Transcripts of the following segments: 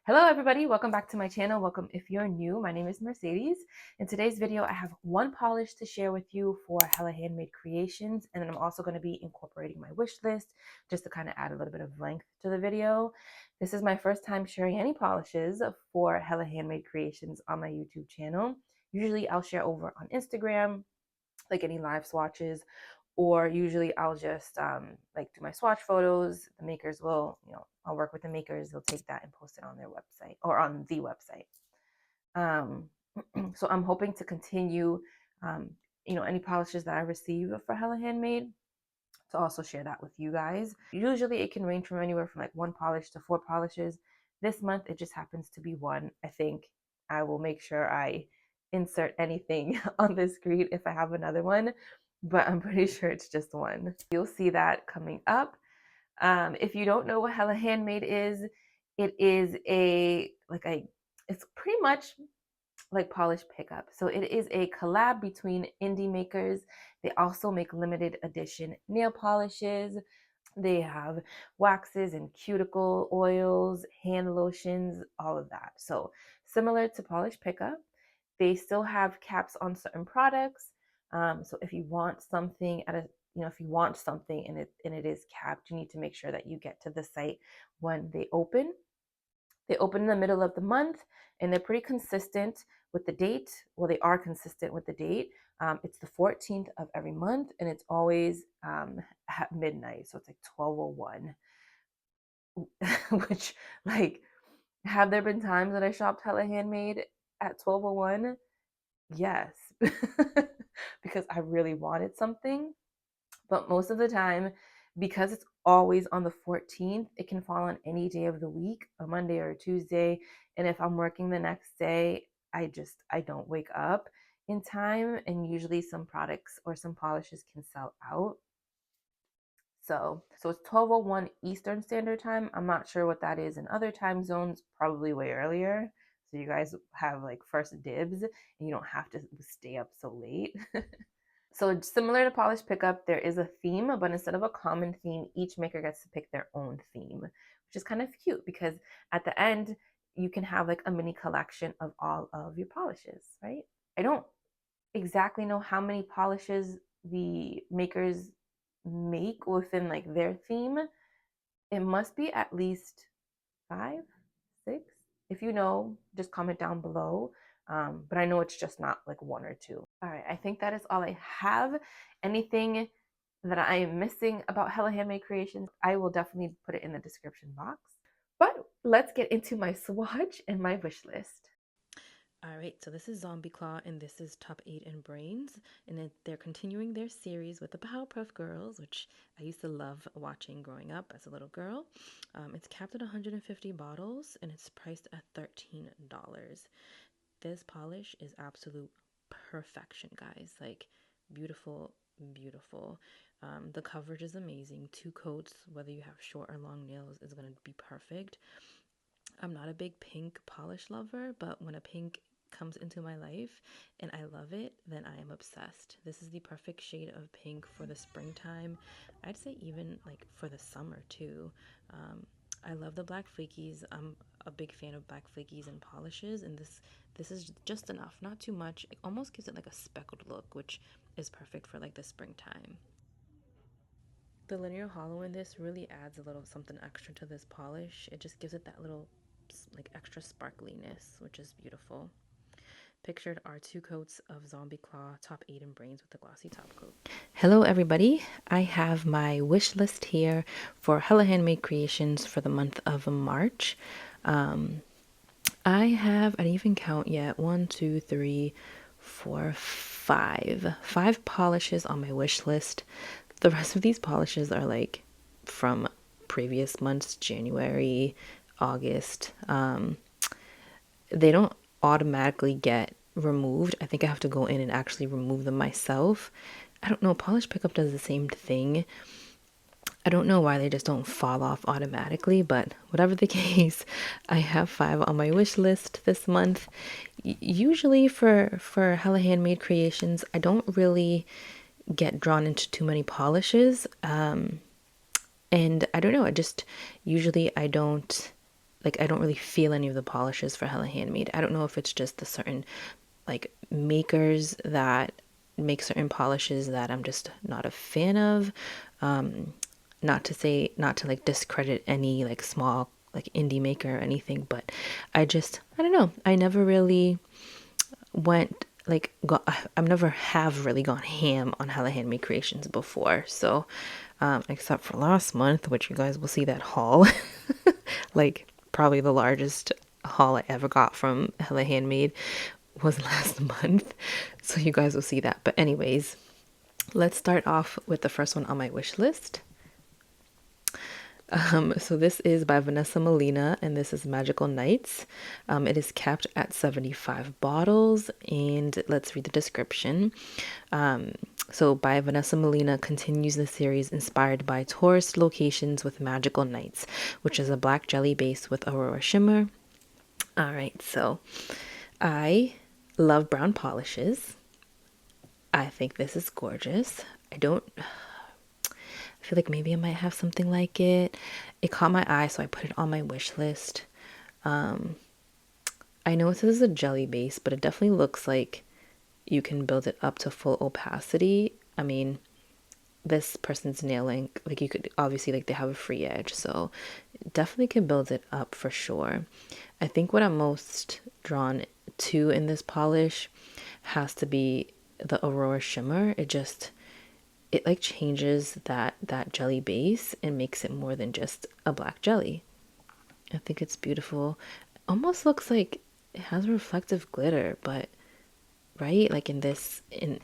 Hello everybody, welcome back to my channel. Welcome if you're new. My name is Mercedes. In today's video, I have one polish to share with you for Hella Handmade Creations, and then I'm also going to be incorporating my wish list just to kind of add a little bit of length to the video. This is my first time sharing any polishes for Hella Handmade Creations on my YouTube channel. Usually I'll share over on Instagram, like any live swatches, or usually I'll just like do my swatch photos. The makers will, I'll work with the makers. They'll take that and post it on their website or on the website. So I'm hoping to continue, any polishes that I receive for Hella Handmade to also share that with you guys. Usually it can range from anywhere from like 1 polish to 4 polishes. This month it just happens to be 1. I think I will make sure I insert anything on the screen if I have another one, but I'm pretty sure it's just 1. You'll see that coming up. If you don't know what Hella Handmade is, it is it's pretty much like Polish Pickup. So it is a collab between indie makers. They also make limited edition nail polishes. They have waxes and cuticle oils, hand lotions, all of that. So similar to Polish Pickup, they still have caps on certain products. So if you want something if you want something and it is capped, you need to make sure that you get to the site when they open. They open in the middle of the month, and they're pretty consistent with the date. Well, they are consistent with the date. It's the 14th of every month, and it's always at midnight. So it's like 12:01, which, like, have there been times that I shopped Hella Handmade at 12:01? Yes, because I really wanted something. But most of the time, because it's always on the 14th, it can fall on any day of the week, a Monday or a Tuesday. And if I'm working the next day, I don't wake up in time. And usually some products or some polishes can sell out. So it's 12:01 Eastern Standard Time. I'm not sure what that is in other time zones, probably way earlier. So you guys have like first dibs and you don't have to stay up so late. So similar to Polish Pickup, there is a theme, but instead of a common theme, each maker gets to pick their own theme, which is kind of cute because at the end, you can have like a mini collection of all of your polishes, right? I don't exactly know how many polishes the makers make within like their theme. It must be at least 5, 6. If you know, just comment down below. But I know it's just not like 1 or 2. All right, I think that is all I have. Anything that I am missing about Hella Handmade Creations, I will definitely put it in the description box. But let's get into my swatch and my wish list. All right, so this is Zombie Claw, and this is Top 8 in Brains, and then they're continuing their series with the Powerpuff Girls, which I used to love watching growing up as a little girl. It's capped at 150 bottles, and it's priced at $13. This polish is absolute perfection, guys. Like, beautiful, beautiful. The coverage is amazing. 2 coats, whether you have short or long nails, is going to be perfect. I'm not a big pink polish lover, but when a pink comes into my life and I love it, then I am obsessed. This is the perfect shade of pink for the springtime. I'd say even like for the summer too. I love the black flakies. I'm a big fan of black flakies and polishes, and this is just enough, not too much. It almost gives it like a speckled look, which is perfect for like the springtime. The linear hollow in this really adds a little something extra to this polish. It just gives it that little like extra sparkliness, which is beautiful. Pictured are 2 coats of Zombie Claw Top 8 in Brains with the glossy top coat. Hello everybody, I have my wish list here for Hella Handmade Creations for the month of March. I didn't even count yet, 1, 2, 3, 4, 5 polishes on my wish list. The rest of these polishes are like from previous months, January, August. They don't automatically get removed. I think I have to go in and actually remove them myself. I don't know, Polish Pickup does the same thing. I don't know why they just don't fall off automatically, but whatever the case, I have 5 on my wish list this month. Usually for Hella Handmade Creations, I don't really get drawn into too many polishes. And I don't know, I just usually I don't like I don't really feel any of the polishes for Hella Handmade. I don't know if it's just the certain like makers that make certain polishes that I'm just not a fan of. Um, not to like discredit any like small like indie maker or anything, but I don't know. I never really went like I've never have really gone ham on Hella Handmade Creations before. So except for last month, which you guys will see that haul, like probably the largest haul I ever got from Hella Handmade was last month. So you guys will see that. But anyways, let's start off with the first one on my wish list. So this is by Vanessa Molina, and this is Magical Nights. It is capped at 75 bottles, and let's read the description. So by Vanessa Molina continues the series inspired by tourist locations with magical nights, which is a black jelly base with aurora shimmer. All right, so I love brown polishes. I think this is gorgeous. I feel like maybe I might have something like it. It caught my eye, so I put it on my wish list. Um, I know it says a jelly base, but it definitely looks like you can build it up to full opacity. I mean, this person's nailing, like you could obviously like they have a free edge, so definitely can build it up for sure. I think what I'm most drawn to in this polish has to be the Aurora Shimmer. It like changes that jelly base and makes it more than just a black jelly. I think it's beautiful. Almost looks like it has reflective glitter, but right, like in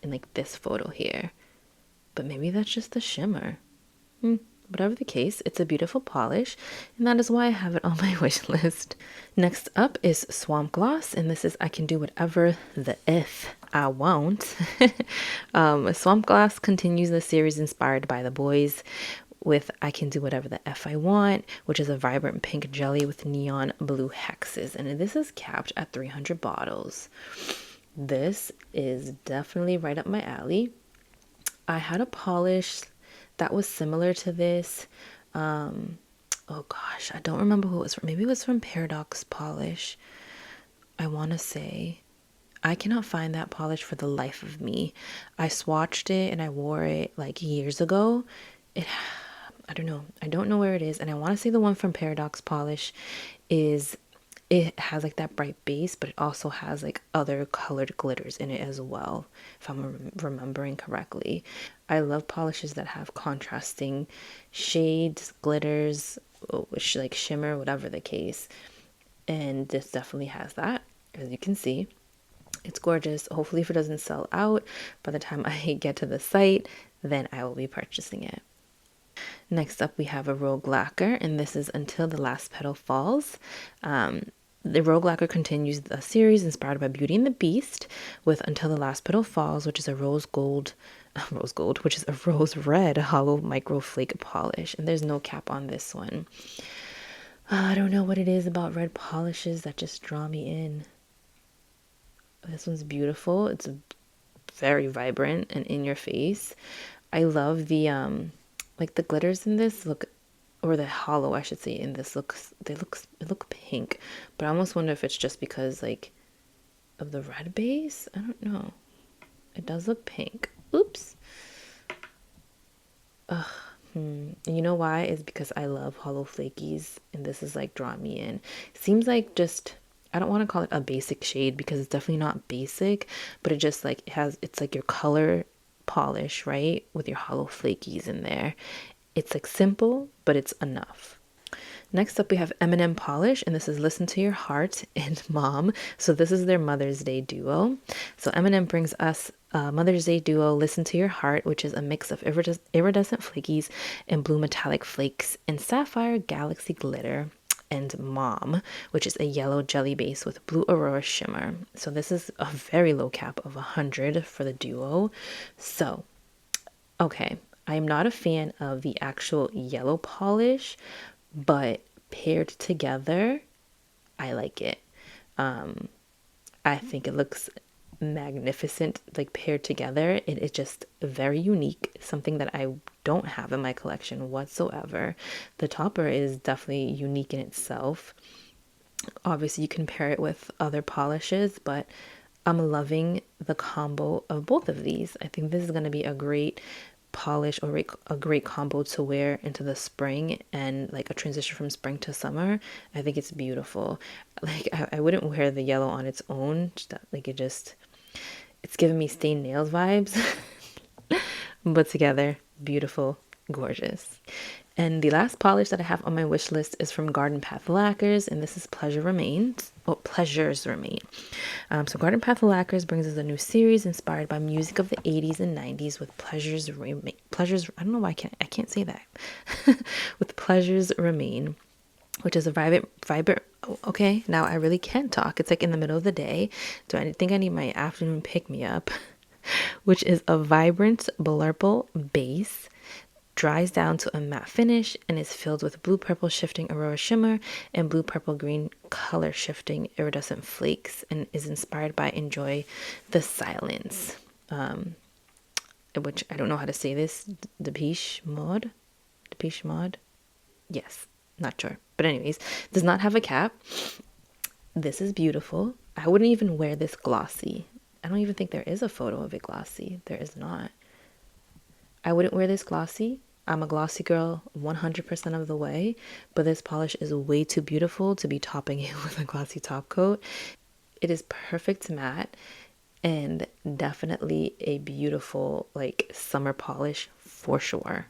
like this photo here. But maybe that's just the shimmer. Whatever the case, it's a beautiful polish, and that is why I have it on my wish list. Next up is Swamp Gloss, and this is I Can Do Whatever the If I Want. Swamp Gloss continues the series inspired by the boys with I Can Do Whatever the F I Want, which is a vibrant pink jelly with neon blue hexes, and this is capped at 300 bottles. This is definitely right up my alley. I had a polish that was similar to this. Um, oh gosh, I don't remember who it was from. Maybe it was from Paradox Polish. I want to say. I cannot find that polish for the life of me. I swatched it and I wore it like years ago. It, I don't know. I don't know where it is. And I want to say the one from Paradox Polish is it has like that bright base, but it also has like other colored glitters in it as well, if I'm remembering correctly. I love polishes that have contrasting shades, glitters, like shimmer, whatever the case. And this definitely has that, as you can see. It's gorgeous. Hopefully, if it doesn't sell out by the time I get to the site, then I will be purchasing it. Next up, we have a Rogue Lacquer, and this is Until the Last Petal Falls. The Rogue Lacquer continues the series inspired by Beauty and the Beast with Until the Last Petal Falls, which is a rose gold, which is a rose red hollow micro flake polish. And there's no cap on this one. I don't know what it is about red polishes that just draw me in. This one's beautiful. It's very vibrant and in your face. I love the like the glitters in this look, or the hollow I should say in this they look pink, but I almost wonder if it's just because like of the red base. I don't know. It does look pink. Oops. Ugh. And you know why? Is because I love hollow flakies, and this is like drawing me in. Seems like just I don't want to call it a basic shade because it's definitely not basic, but it just like it's like your color polish, right? With your hollow flakies in there. It's like simple, but it's enough. Next up, we have M&M Polish, and this is Listen to Your Heart and Mom. So this is their Mother's Day duo. So M&M brings us Mother's Day duo Listen to Your Heart, which is a mix of iridescent flakies and blue metallic flakes and sapphire galaxy glitter, and Mom, which is a yellow jelly base with blue aurora shimmer. So this is a very low cap of 100 for the duo. So, okay, I am not a fan of the actual yellow polish, but paired together, I like it. I think it looks magnificent, like paired together. It is just very unique, something that I don't have in my collection whatsoever. The topper is definitely unique in itself. Obviously, you can pair it with other polishes, but I'm loving the combo of both of these. I think this is going to be a great polish or a great combo to wear into the spring and like a transition from spring to summer. I think it's beautiful. Like I wouldn't wear the yellow on its own. Like it's giving me stained nails vibes. But together, beautiful, gorgeous. And the last polish that I have on my wish list is from Garden Path Lacquers, and this is Pleasure Remains. Oh, Pleasures Remain. So Garden Path Lacquers brings us a new series inspired by music of the 80s and 90s with Pleasures Remain. Pleasures. I don't know why I can't say that. With Pleasures Remain, which is a vibrant. Okay, now I really can't talk. It's like in the middle of the day. Do I think I need my afternoon pick me up? Which is a vibrant blurple base, dries down to a matte finish, and is filled with blue purple shifting aurora shimmer and blue purple green color shifting iridescent flakes, and is inspired by Enjoy the Silence, which I don't know how to say this. Depeche Mode. Yes, not sure, but anyways, does not have a cap. This is beautiful. I wouldn't even wear this glossy. I don't even think there is a photo of it glossy. There is not. I wouldn't wear this glossy. I'm a glossy girl 100% of the way, but this polish is way too beautiful to be topping it with a glossy top coat. It is perfect matte and definitely a beautiful like summer polish for sure.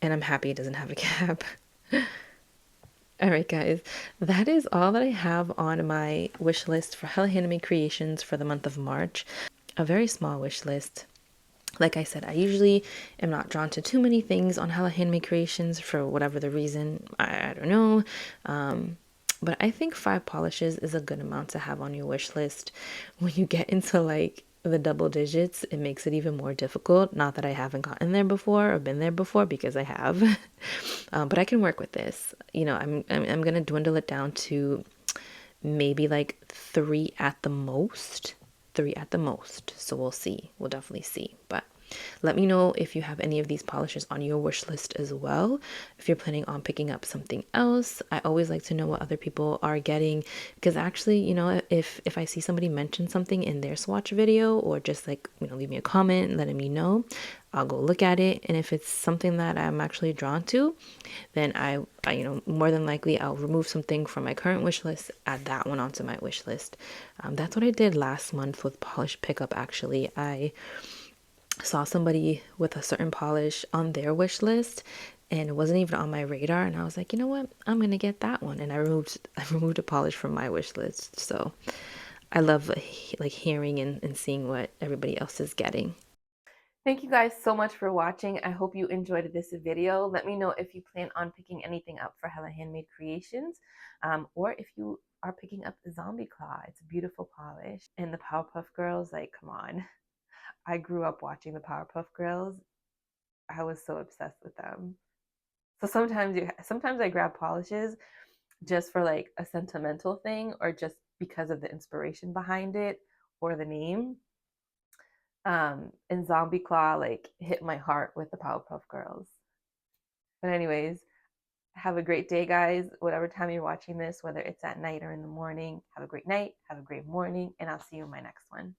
And I'm happy it doesn't have a cap. All right, guys, that is all that I have on my wish list for Hella Handmade Creations for the month of March. A very small wish list. Like I said, I usually am not drawn to too many things on Hella Handmade Creations for whatever the reason. I don't know. But I think 5 polishes is a good amount to have on your wish list. When you get into like the double digits, it makes it even more difficult. Not that I haven't gotten there before or been there before, because I have. But I can work with this. You know, I'm gonna dwindle it down to maybe like 3 at the most. 3 at the most. So we'll see. We'll definitely see. But let me know if you have any of these polishes on your wish list as well. If you're planning on picking up something else, I always like to know what other people are getting, because actually, you know, if I see somebody mention something in their swatch video, or just like, you know, leave me a comment letting me know, I'll go look at it, and if it's something that I'm actually drawn to, then I you know, more than likely I'll remove something from my current wish list, add that one onto my wish list. That's what I did last month with polish pickup. Actually, I saw somebody with a certain polish on their wish list, and it wasn't even on my radar, and I was like, you know what, I'm gonna get that one, and I removed a polish from my wish list. So I love like hearing and seeing what everybody else is getting. Thank you guys so much for watching. I hope you enjoyed this video. Let me know if you plan on picking anything up for Hella Handmade Creations, or if you are picking up the Zombie Claw. It's a beautiful polish. And the Powerpuff Girls, like, come on. I grew up watching the Powerpuff Girls. I was so obsessed with them. So sometimes I grab polishes just for like a sentimental thing, or just because of the inspiration behind it or the name. And Zombie Claw like hit my heart with the Powerpuff Girls. But anyways, have a great day, guys. Whatever time you're watching this, whether it's at night or in the morning, have a great night, have a great morning, and I'll see you in my next one.